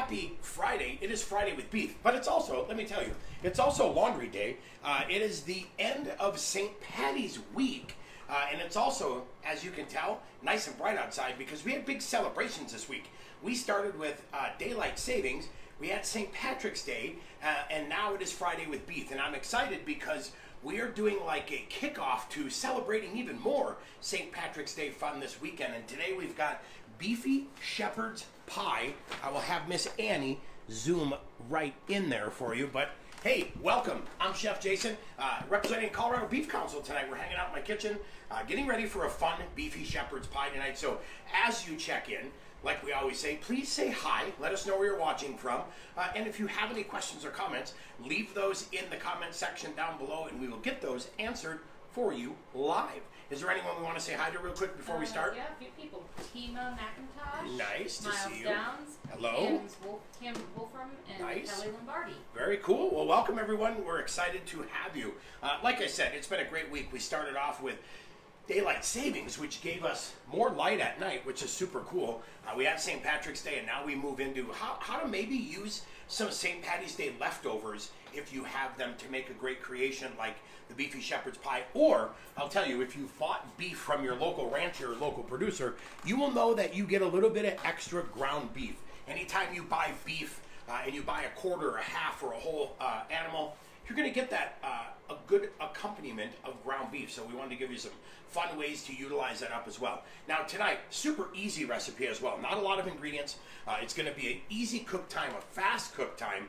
happy Friday. It is Friday with beef, but it's also, let me tell you, it's also laundry day. It is the end of St. Patty's week, and it's also, as you can tell, nice and bright outside because we had big celebrations this week. We started with daylight savings, we had St. Patrick's Day, and now it is Friday with beef, and I'm excited because we are doing like a kickoff to celebrating even more St. Patrick's Day fun this weekend, and today we've got Beefy Shepherds Pie. I will have Miss Annie zoom right in there for you, but hey, welcome. I'm Chef Jason, representing Colorado Beef Council tonight. We're hanging out in my kitchen, getting ready for a fun Beefy Shepherd's Pie tonight. So as you check in, like we always say, please say hi. Let us know where you're watching from. And if you have any questions or comments, leave those in the comment section down below, and we will get those answered for you live. Is there anyone we want to say hi to real quick before we start? Yeah, a few people. Tima McIntosh. Nice to Miles see you. Downs, Hello. Kim Wolfram, and Nice. Kelly Lombardi. Very cool. Well, welcome everyone. We're excited to have you. Like I said, it's been a great week. We started off with daylight savings, which gave us more light at night, which is super cool. We had St. Patrick's Day, and now we move into how to maybe use some St. Patty's Day leftovers if you have them to make a great creation like the Beefy Shepherd's Pie. Or, I'll tell you, if you bought beef from your local rancher or local producer, you will know that you get a little bit of extra ground beef. Anytime you buy beef and you buy a quarter, a half, or a whole animal, you're going to get that a good accompaniment of ground beef. So we wanted to give you some fun ways to utilize that up as well. Now tonight, super easy recipe as well. Not a lot of ingredients. It's going to be an easy cook time, a fast cook time,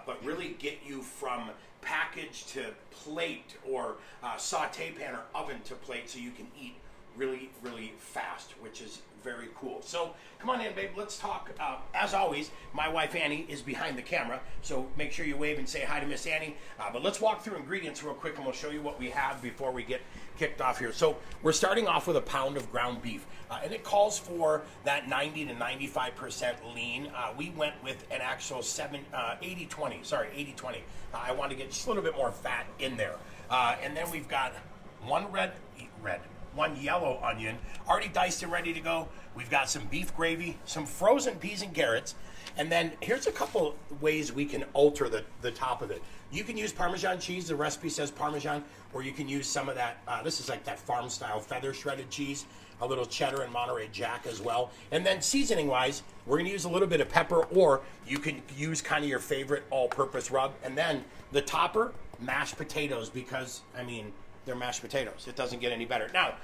but really get you from package to plate or saute pan or oven to plate so you can eat really, really fast, which is very cool. So come on in, babe. Let's talk. As always, my wife Annie is behind the camera, so make sure you wave and say hi to Miss Annie. But let's walk through ingredients real quick, and we'll show you what we have before we get kicked off here. So we're starting off with a pound of ground beef, and it calls for that 90 to 95% lean. We went with an actual 80-20. Sorry, 80-20. I want to get just a little bit more fat in there, and then we've got one one yellow onion, already diced and ready to go. We've got some beef gravy, some frozen peas and carrots, and then here's a couple ways we can alter the top of it. You can use Parmesan cheese, the recipe says Parmesan, or you can use some of that, this is like that farm-style feather shredded cheese, a little cheddar and Monterey Jack as well. And then seasoning-wise, we're gonna use a little bit of pepper, or you can use kind of your favorite all-purpose rub. And then the topper, mashed potatoes, because, I mean, they're mashed potatoes. It doesn't get any better. Now,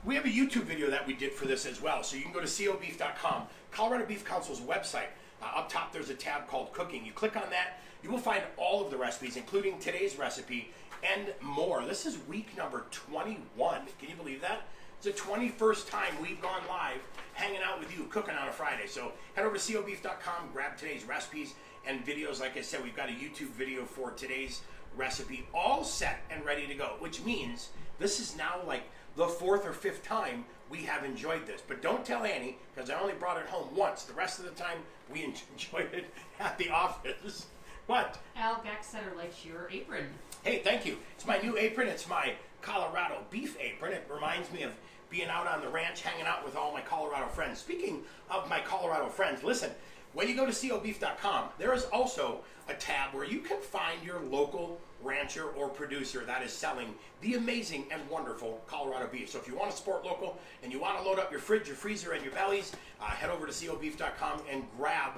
we have a YouTube video that we did for this as well, so you can go to cobeef.com, Colorado Beef Council's website. Up top, there's a tab called Cooking. You click on that, you will find all of the recipes, including today's recipe and more. This is week number 21. Can you believe that? It's the 21st time we've gone live hanging out with you, cooking on a Friday. So head over to cobeef.com, grab today's recipes and videos. Like I said, we've got a YouTube video for today's recipe all set and ready to go, which means this is now like the fourth or fifth time we have enjoyed this. But don't tell Annie, because I only brought it home once. The rest of the time we enjoyed it at the office. What? Al Gaxetter likes your apron. Hey, thank you. It's my new apron. It's my Colorado beef apron. It reminds me of being out on the ranch hanging out with all my Colorado friends. Speaking of my Colorado friends, listen, when you go to cobeef.com, there is also a tab where you can find your local rancher or producer that is selling the amazing and wonderful Colorado beef. So if you want to support local and you want to load up your fridge, your freezer, and your bellies, head over to cobeef.com and grab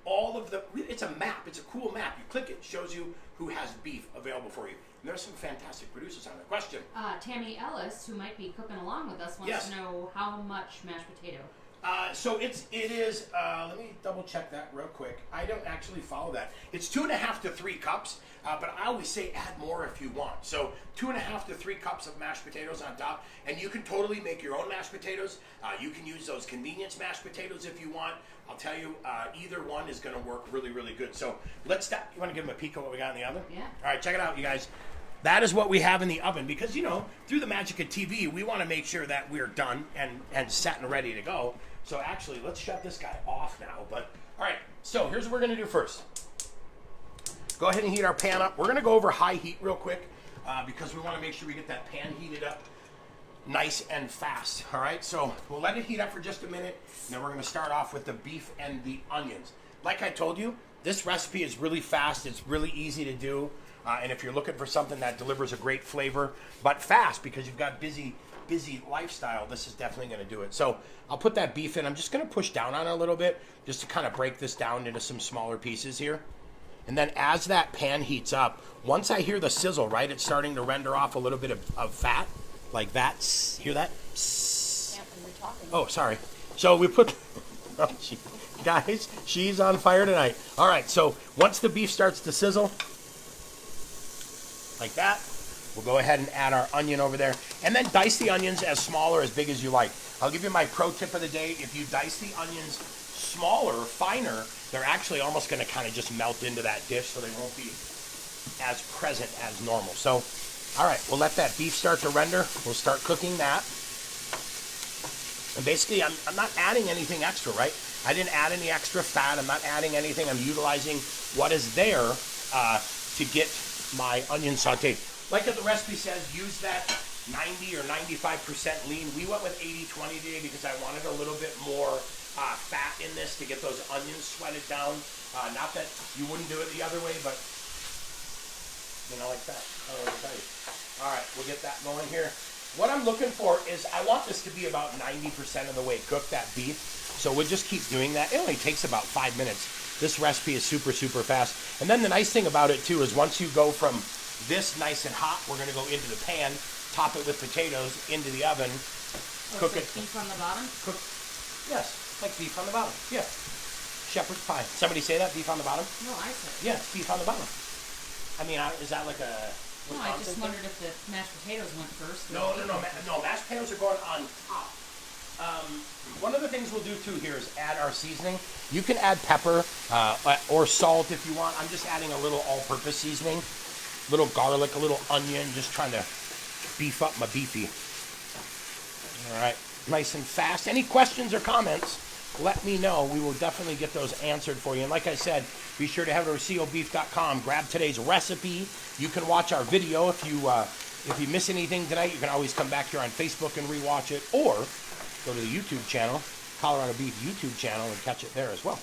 all of the, it's a map, it's a cool map. You click it, shows you who has beef available for you. And there's some fantastic producers on there. Question? Tammy Ellis, who might be cooking along with us, wants Yes. to know how much mashed potato. So it is, let me double check that real quick. I don't actually follow that. It's 2.5 to 3 cups, but I always say add more if you want. So 2.5 to 3 cups of mashed potatoes on top, and you can totally make your own mashed potatoes. You can use those convenience mashed potatoes if you want. I'll tell you, either one is gonna work really, really good. So let's start. You wanna give them a peek of what we got in the oven? Yeah. All right, check it out, you guys. That is what we have in the oven because, you know, through the magic of TV, we want to make sure that we're done and set and ready to go. So actually, let's shut this guy off now. But, all right, so here's what we're going to do first. Go ahead and heat our pan up. We're going to go over high heat real quick because we want to make sure we get that pan heated up nice and fast. All right, so we'll let it heat up for just a minute. And then we're going to start off with the beef and the onions. like I told you, this recipe is really fast. It's really easy to do. And if you're looking for something that delivers a great flavor, but fast because you've got busy lifestyle, this is definitely going to do it. So I'll put that beef in. I'm just going to push down on it a little bit just to kind of break this down into some smaller pieces here. And then as that pan heats up, once I hear the sizzle, right, it's starting to render off a little bit of fat like that. Hear that? Yeah, when we're talking. Oh, sorry. So we put... Oh, guys, she's on fire tonight. All right, so once the beef starts to sizzle, like that, we'll go ahead and add our onion over there. And then dice the onions as small or as big as you like. I'll give you my pro tip of the day. If you dice the onions smaller, finer, they're actually almost going to kind of just melt into that dish, so they won't be as present as normal. So, all right, we'll let that beef start to render. We'll start cooking that. And basically, I'm not adding anything extra, right? I didn't add any extra fat. I'm not adding anything. I'm utilizing what is there to get my onion sauteed. Like the recipe says, use that 90 or 95% lean. We went with 80-20 today because I wanted a little bit more fat in this to get those onions sweated down. Not that you wouldn't do it the other way, but you know, like that. I don't know what to tell you. All right, we'll get that going here. What I'm looking for is I want this to be about 90% of the way cooked, that beef. So we'll just keep doing that. It only takes about 5 minutes. This recipe is super, super fast. And then the nice thing about it too is once you go from this nice and hot, we're gonna go into the pan, top it with potatoes, into the oven, cook it. Beef on the bottom? Cook, yes, like beef on the bottom, yeah. Shepherd's pie. Somebody say that, beef on the bottom? No, I said. Yeah, it's beef on the bottom. I mean, is that like a... No, I just wondered if the mashed potatoes went first. No, mashed potatoes are going on top. One of the things we'll do too here is add our seasoning. You can add pepper or salt if you want. I'm just adding a little all-purpose seasoning, a little garlic, a little onion, just trying to beef up my beefy. All right, nice and fast. Any questions or comments, let me know. We will definitely get those answered for you. And like I said, be sure to head over to cobeef.com, grab today's recipe. You can watch our video. If you miss anything tonight, you can always come back here on Facebook and rewatch it, or go to the YouTube channel, Colorado Beef YouTube channel, and catch it there as well.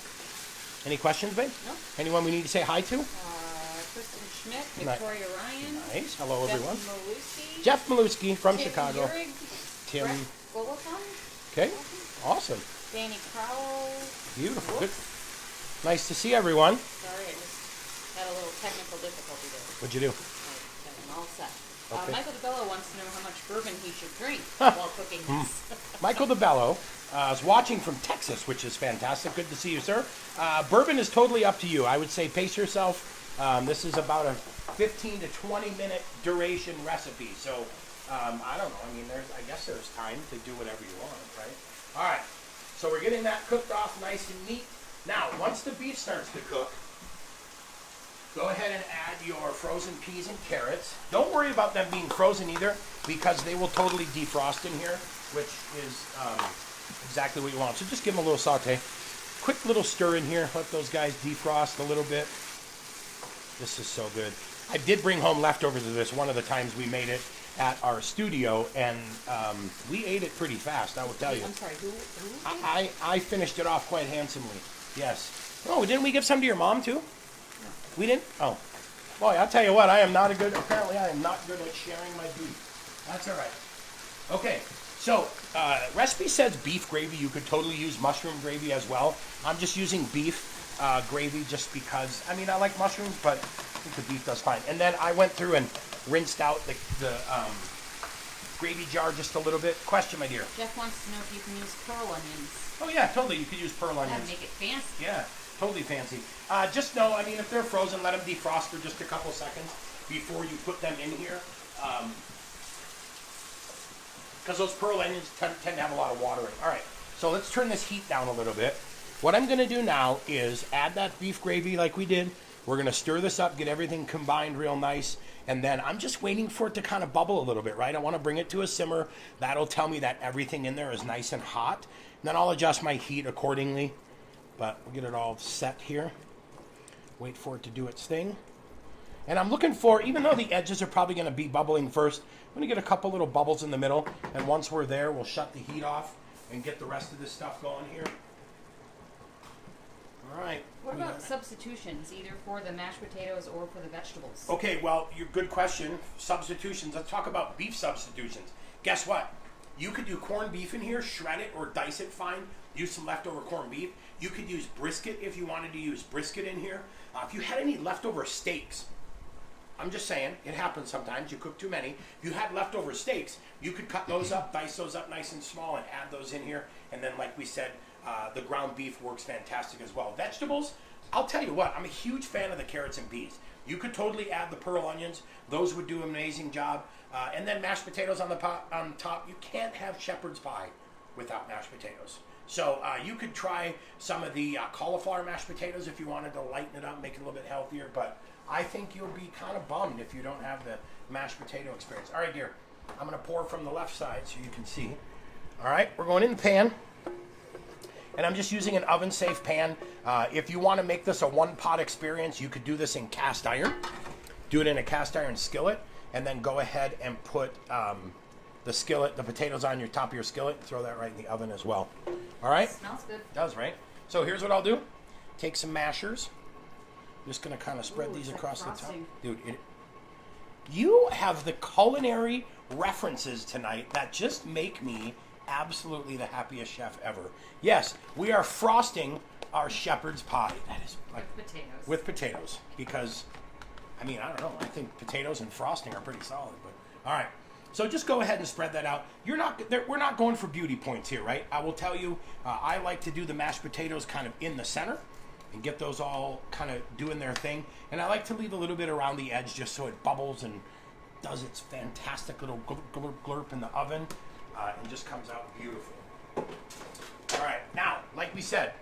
Any questions, babe? No. Anyone we need to say hi to? Kristen Schmidt, Victoria Ryan. Nice. Hello, everyone. Maluski, Jeff Maluski from Tim Chicago. Uhrig, Tim. Brett Golothon, Okay. Awesome. Danny Crowell. Beautiful. Good. Nice to see everyone. Sorry, I just had a little technical difficulty there. What'd you do? I got them all set. Okay. Michael DeBello wants to know how much bourbon he should drink while cooking this. Michael DeBello is watching from Texas, which is fantastic. Good to see you, sir. Bourbon is totally up to you. I would say pace yourself. This is about a 15 to 20 minute duration recipe. So, I don't know. I mean, I guess there's time to do whatever you want, right? All right. So we're getting that cooked off nice and neat. Now, once the beef starts to cook, go ahead and add your frozen peas and carrots. Don't worry about them being frozen either, because they will totally defrost in here, which is exactly what you want. So just give them a little saute. Quick little stir in here. Let those guys defrost a little bit. This is so good. I did bring home leftovers of this one of the times we made it at our studio, and we ate it pretty fast, I will tell you. I'm sorry, who? I finished it off quite handsomely. Yes. Oh, didn't we give some to your mom too? No. We didn't? Oh. Boy, I'll tell you what, apparently I am not good at sharing my beef. That's all right. Okay, so recipe says beef gravy. You could totally use mushroom gravy as well. I'm just using beef gravy just because, I mean, I like mushrooms, but I think the beef does fine. And then I went through and rinsed out the gravy jar just a little bit. Question, my dear. Jeff wants to know if you can use pearl onions. Oh yeah, totally. You could use pearl onions. That'd make it fancy. Yeah, totally fancy. Just know, I mean, if they're frozen, let them defrost for just a couple seconds before you put them in here. Because those pearl onions tend to have a lot of water in it. All right, so let's turn this heat down a little bit. What I'm going to do now is add that beef gravy like we did. We're going to stir this up, get everything combined real nice, and then I'm just waiting for it to kind of bubble a little bit, right? I want to bring it to a simmer. That'll tell me that everything in there is nice and hot. And then I'll adjust my heat accordingly, but we'll get it all set here. Wait for it to do its thing. And I'm looking for, even though the edges are probably going to be bubbling first, I'm going to get a couple little bubbles in the middle, and once we're there, we'll shut the heat off and get the rest of this stuff going here. All right. What about substitutions, either for the mashed potatoes or for the vegetables? Okay, well, good question. Substitutions. Let's talk about beef substitutions. Guess what? You could do corned beef in here, shred it or dice it fine. Use some leftover corned beef. You could use brisket if you wanted to use brisket in here. If you had any leftover steaks, I'm just saying, it happens sometimes. You cook too many. If you had leftover steaks, you could cut those up, dice those up nice and small, and add those in here. And then, like we said, the ground beef works fantastic as well. Vegetables, I'll tell you what, I'm a huge fan of the carrots and peas. You could totally add the pearl onions. Those would do an amazing job. And then mashed potatoes on the top. You can't have shepherd's pie without mashed potatoes. So you could try some of the cauliflower mashed potatoes if you wanted to lighten it up, make it a little bit healthier. But I think you'll be kind of bummed if you don't have the mashed potato experience. All right, dear, I'm going to pour from the left side so you can see. All right, we're going in the pan. And I'm just using an oven-safe pan. If you want to make this a one-pot experience, you could do this in cast iron. Do it in a cast iron skillet, and then go ahead and put the potatoes on your top of your skillet. Throw that right in the oven as well. All right? Smells good. Does, right? So here's what I'll do. Take some mashers. I'm just going to kind of spread these across the top. Dude, you have the culinary references tonight that just make me absolutely the happiest chef ever. Yes, we are frosting our shepherd's pie. That is like with potatoes. With potatoes, because I mean, I don't know. I think potatoes and frosting are pretty solid. But all right, so just go ahead and spread that out. We're not going for beauty points here, right? I will tell you, I like to do the mashed potatoes kind of in the center and get those all kind of doing their thing. And I like to leave a little bit around the edge just so it bubbles and does its fantastic little glurp in the oven. And just comes out beautiful. All right, now, like we said,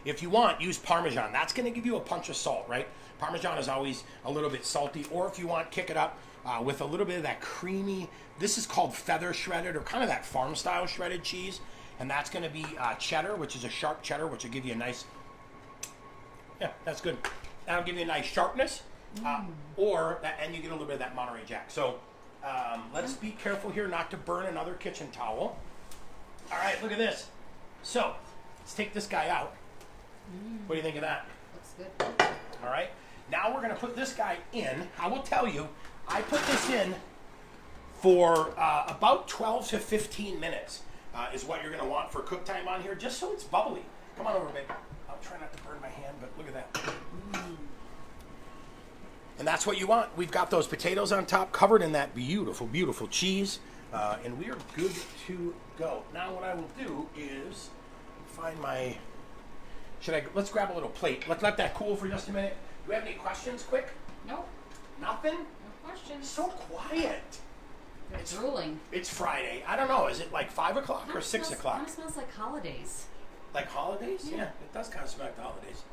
if you want, use Parmesan. That's going to give you a punch of salt, right? Parmesan is always a little bit salty. Or if you want, kick it up with a little bit of that creamy, this is called feather shredded, or kind of that farm-style shredded cheese. And that's going to be cheddar, which is a sharp cheddar, which will give you a nice, yeah, that's good. That'll give you a nice sharpness. And you get a little bit of that Monterey Jack. So, let's be careful here not to burn another kitchen towel. All right, look at this. So, let's take this guy out. What do you think of that? Looks good. All right. Now we're going to put this guy in. I will tell you, I put this in for about 12 to 15 minutes is what you're going to want for cook time on here, just so it's bubbly. Come on over, babe. I'll try not to burn my hand, but look at that. And that's what you want. We've got those potatoes on top covered in that beautiful, beautiful cheese. And we are good to go. Now what I will do is find my... Let's grab a little plate. Let's let that cool for just a minute. Do we have any questions, quick? Nope. Nothing? No questions. So quiet. It's drooling. It's Friday. I don't know. Is it like 5 o'clock or 6 o'clock? It kind of smells like holidays. Like holidays? Yeah, it does kind of smell like the holidays.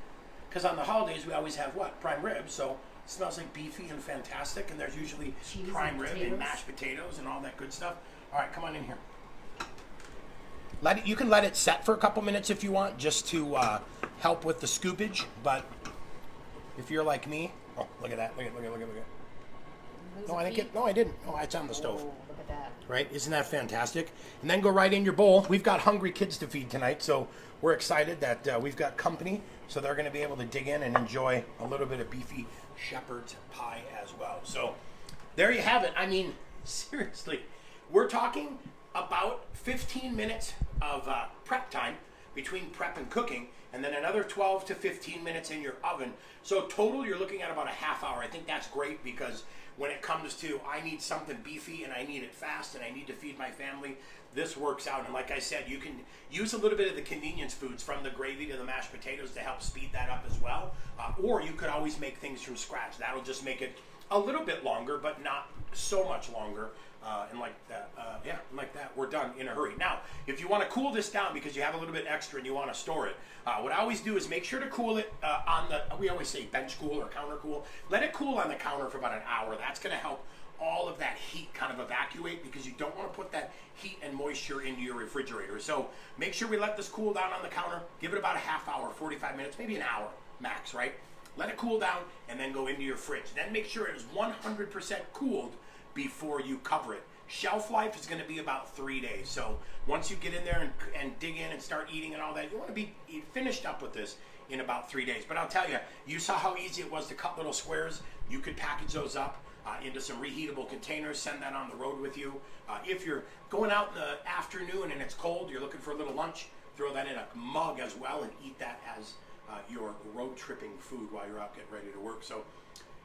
Because on the holidays, we always have what? Prime rib. So it smells like beefy and fantastic. And there's usually cheese prime rib potatoes. and mashed potatoes and all that good stuff. All right, come on in here. You can let it set for a couple minutes if you want, just to help with the scoopage. But if you're like me, oh, look at that! Look at. No, I didn't get. No, I didn't. Oh, it's on the stove. Oh, look at that. Right? Isn't that fantastic? And then go right in your bowl. We've got hungry kids to feed tonight, so we're excited that we've got company, so they're going to be able to dig in and enjoy a little bit of Beefy Shepherds Pie as well. So there you have it. I mean, seriously, we're talking about 15 minutes of prep time between prep and cooking, and then another 12 to 15 minutes in your oven. So total, you're looking at about a half hour. I think that's great, because when it comes to I need something beefy and I need it fast and I need to feed my family, this works out. And like I said, you can use a little bit of the convenience foods, from the gravy to the mashed potatoes, to help speed that up as well. Or you could always make things from scratch. That'll just make it a little bit longer, but not so much longer. And like that, like that, we're done in a hurry. Now, if you want to cool this down because you have a little bit extra and you want to store it, what I always do is make sure to cool it on the, we always say bench cool or counter cool. Let it cool on the counter for about an hour. That's going to help all of that heat kind of evacuate, because you don't want to put that heat and moisture into your refrigerator. So make sure we let this cool down on the counter. Give it about a half hour, 45 minutes, maybe an hour max, right? Let it cool down and then go into your fridge. Then make sure it is 100% cooled before you cover it. Shelf life is going to be about 3 days. So once you get in there and dig in and start eating and all that, you want to be finished up with this in about 3 days. But I'll tell you, you saw how easy it was to cut little squares. You could package those up into some reheatable containers, send that on the road with you. If you're going out in the afternoon and it's cold, you're looking for a little lunch, throw that in a mug as well and eat that as your road tripping food while you're out getting ready to work. So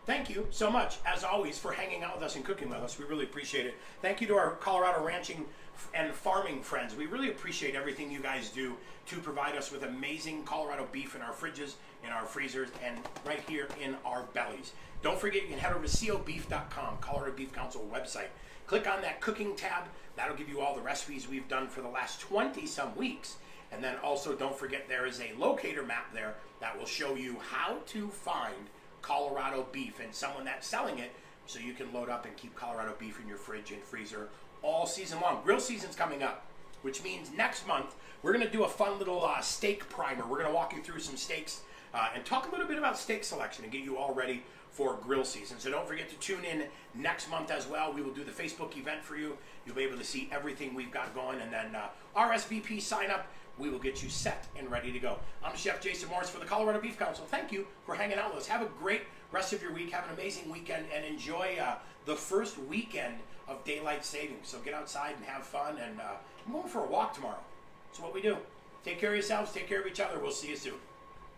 thank you so much, as always, for hanging out with us and cooking with us. We really appreciate it. Thank you to our Colorado ranching and farming friends. We really appreciate everything you guys do to provide us with amazing Colorado beef in our fridges, in our freezers, and right here in our bellies. Don't forget, you can head over to cobeef.com, Colorado Beef Council website. Click on that cooking tab. That'll give you all the recipes we've done for the last 20-some weeks. And then also don't forget there is a locator map there that will show you how to find Colorado beef and someone that's selling it, so you can load up and keep Colorado beef in your fridge and freezer all season long. Grill season's coming up, which means next month we're going to do a fun little steak primer. We're going to walk you through some steaks and talk a little bit about steak selection and get you all ready for grill season. So don't forget to tune in next month as well. We will do the Facebook event for you. You'll be able to see everything we've got going, and then RSVP sign up. We will get you set and ready to go. I'm Chef Jason Morris for the Colorado Beef Council. Thank you for hanging out with us. Have a great rest of your week. Have an amazing weekend, and enjoy the first weekend of daylight savings. So get outside and have fun, and I'm going for a walk tomorrow. That's what we do. Take care of yourselves. Take care of each other. We'll see you soon.